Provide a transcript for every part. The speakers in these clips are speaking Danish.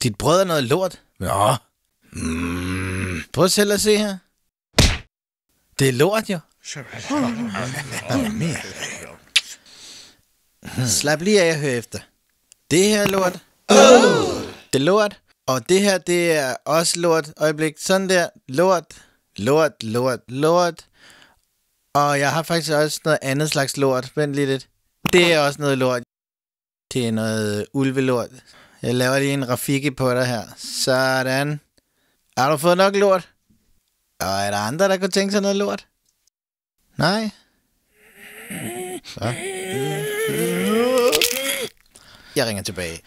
Dit brød er noget lort. Nå. Prøv selv at se her. Det er lort, jo. Slap lige af og hør efter. Det her er lort. Det er lort. Og det her, det er også lort. Øjeblik. Sådan der. Lort. Og jeg har faktisk også noget andet slags lort. Vent lige lidt. Det er også noget lort. Det er noget ulvelort. Jeg laver lige en rafiki på dig her. Sådan. Har du fået nok lort? Og er der andre, der kunne tænke sig noget lort? Nej? Så. Jeg ringer tilbage.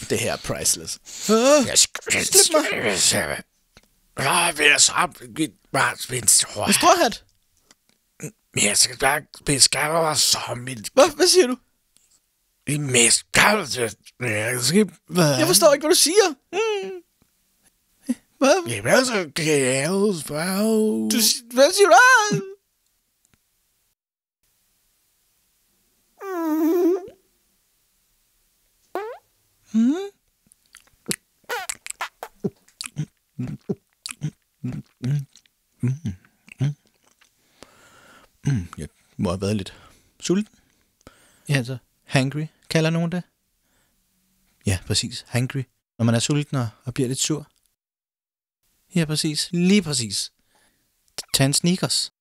Det her er priceless. Slip mig. En stråhat? Jeg skal bare beskrive mig som mit... Hvad siger du? mest kalde... Jeg forstår ikke, hvad du siger. Hvad? Jamen, altså, gæves, Hvad siger du? Jeg må have været lidt sulten. Ja, så hangry, kalder nogen det. Ja, præcis, hangry. Når man er sulten og bliver lidt sur. Ja, præcis. Lige præcis. Tag en Snickers.